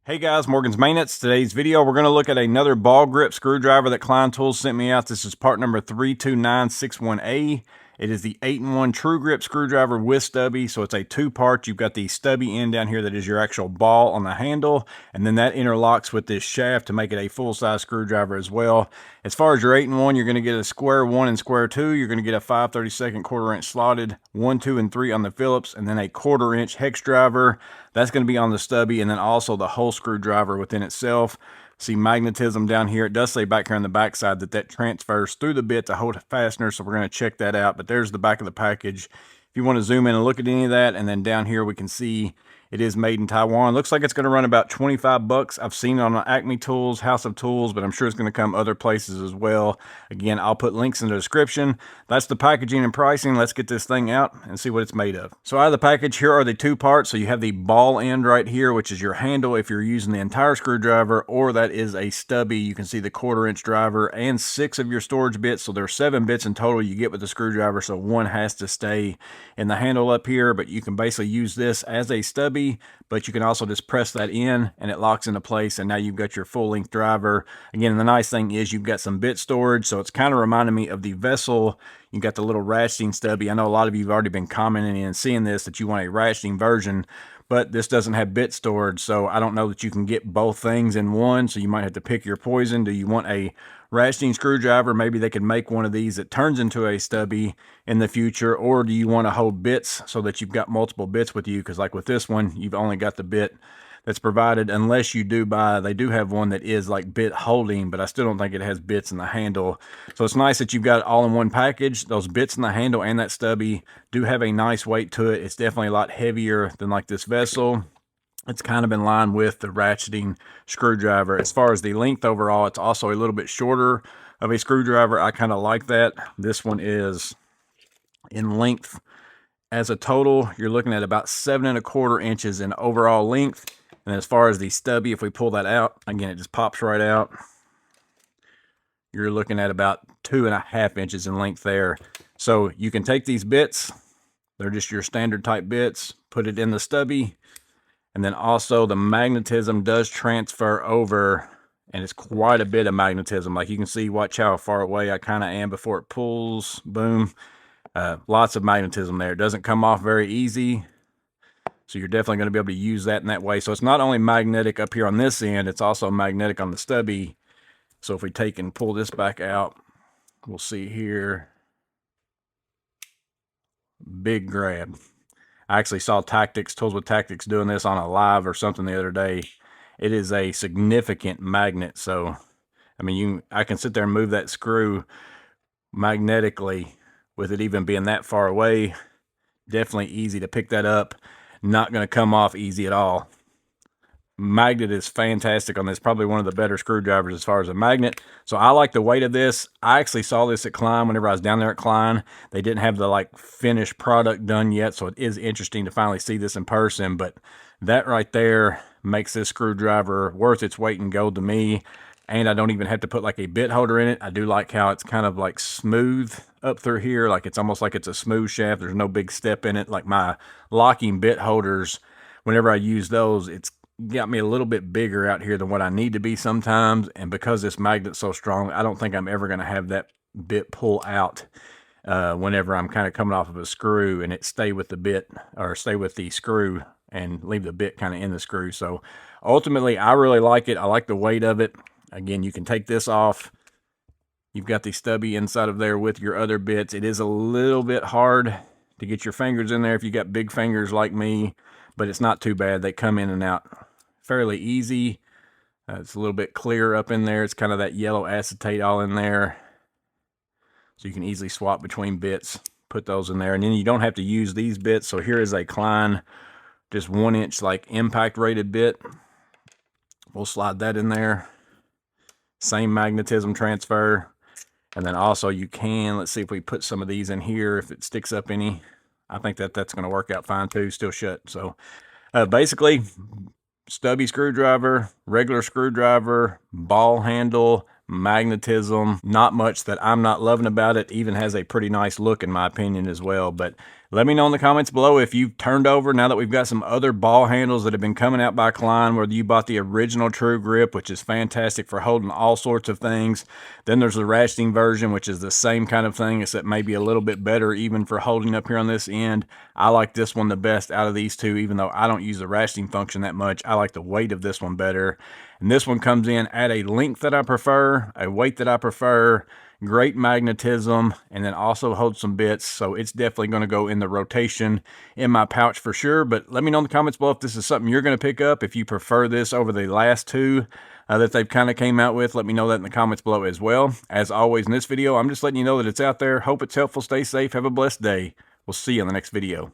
Hey guys, Morgan's Maintenance. Today's video, we're going to look at another ball grip screwdriver that Klein Tools sent me out. This is part number 32961A. It is the 8-in-1 Tru-Grip screwdriver with stubby. So it's a two-part. You've got the stubby end down here that is your actual ball on the handle. And then that interlocks with this shaft to make it a full-size screwdriver as well. As far as your 8-in-1, you're going to get a square 1 and square 2. You're going to get a 5/32 1/4 inch slotted, 1, 2, and 3 on the Phillips, and then a 1/4 inch hex driver. That's going to be on the stubby, and then also the whole screwdriver within itself. See magnetism down here. It does say back here on the back side that transfers through the bit to hold a fastener, so we're going to check that out. But there's the back of the package. If you want to zoom in and look at any of that, and then down here we can see it is made in Taiwan. Looks like it's going to run about 25 bucks. I've seen it on Acme Tools, House of Tools, but I'm sure it's going to come other places as well. Again, I'll put links in the description. That's the packaging and pricing. Let's get this thing out and see what it's made of. So out of the package, here are the two parts. So you have the ball end right here, which is your handle if you're using the entire screwdriver, or that is a stubby. You can see the 1/4 inch driver and 6 of your storage bits. So there are 7 bits in total you get with the screwdriver. So 1 has to stay in the handle up here, but you can basically use this as a stubby. But you can also just press that in and it locks into place, and now you've got your full length driver. Again, the nice thing is you've got some bit storage, so it's kind of reminding me of the Vessel. You've got the little ratcheting stubby. I know a lot of you have already been commenting and seeing this that you want a ratcheting version, but this doesn't have bit storage, so I don't know that you can get both things in one, so you might have to pick your poison. Do you want a ratcheting screwdriver? Maybe they could make one of these that turns into a stubby in the future, or do you want to hold bits so that you've got multiple bits with you? Because like with this one, you've only got the bit that's provided, unless you do buy, they do have one that is like bit holding, but I still don't think it has bits in the handle. So it's nice that you've got it all in one package. Those bits in the handle and that stubby do have a nice weight to it. It's definitely a lot heavier than like this Vessel. It's kind of in line with the ratcheting screwdriver. As far as the length overall, it's also a little bit shorter of a screwdriver. I kind of like that. This one is in length as a total, you're looking at about 7 1/4 inches in overall length. And as far as the stubby, if we pull that out, again, it just pops right out. You're looking at about 2.5 inches in length there. So you can take these bits, they're just your standard type bits, put it in the stubby, and then also the magnetism does transfer over, and it's quite a bit of magnetism. Like you can see, watch how far away I kind of am before it pulls, boom. Lots of magnetism there. It doesn't come off very easy. So you're definitely going to be able to use that in that way. So it's not only magnetic up here on this end, it's also magnetic on the stubby. So if we take and pull this back out, we'll see here. Big grab. I actually saw Tools with Tactics doing this on a live or something the other day. It is a significant magnet. So, I mean, I can sit there and move that screw magnetically with it even being that far away. Definitely easy to pick that up. Not going to come off easy at all. Magnet is fantastic on this. Probably one of the better screwdrivers as far as a magnet. So I like the weight of this. I actually saw this at Klein whenever I was down there at Klein. They didn't have the like finished product done yet, so it is interesting to finally see this in person. But that right there makes this screwdriver worth its weight in gold to me. And I don't even have to put like a bit holder in it. I do like how it's kind of like smooth up through here. Like it's almost like it's a smooth shaft. There's no big step in it. Like my locking bit holders, whenever I use those, it's got me a little bit bigger out here than what I need to be sometimes. And because this magnet's so strong, I don't think I'm ever going to have that bit pull out whenever I'm kind of coming off of a screw and it stay with the bit or stay with the screw and leave the bit kind of in the screw. So ultimately, I really like it. I like the weight of it. Again, you can take this off. You've got the stubby inside of there with your other bits. It is a little bit hard to get your fingers in there if you got big fingers like me, but it's not too bad. They come in and out fairly easy. It's a little bit clear up in there. It's kind of that yellow acetate all in there. So you can easily swap between bits, put those in there. And then you don't have to use these bits. So here is a Klein, just 1 inch like impact rated bit. We'll slide that in there. Same magnetism transfer. And then also you can, let's see if we put some of these in here, if it sticks up any. I think that's going to work out fine too, still shut. So basically, stubby screwdriver, regular screwdriver, ball handle, magnetism. Not much that I'm not loving about it. Even has a pretty nice look in my opinion as well. But Let me know in the comments below if you've turned over now that we've got some other ball handles that have been coming out by Klein, whether you bought the original Tru-Grip, which is fantastic for holding all sorts of things. Then there's the ratcheting version, which is the same kind of thing, except maybe a little bit better even for holding up here on this end. I like this one the best out of these two, even though I don't use the ratcheting function that much. I like the weight of this one better. And this one comes in at a length that I prefer, a weight that I prefer, great magnetism, and then also holds some bits, so it's definitely going to go in the rotation in my pouch for sure. But let me know in the comments below if this is something you're going to pick up, if you prefer this over the last two that they've kind of came out with. Let me know that in the comments below as well. As always in this video, I'm just letting you know that it's out there. Hope it's helpful. Stay safe. Have a blessed day. We'll see you in the next video.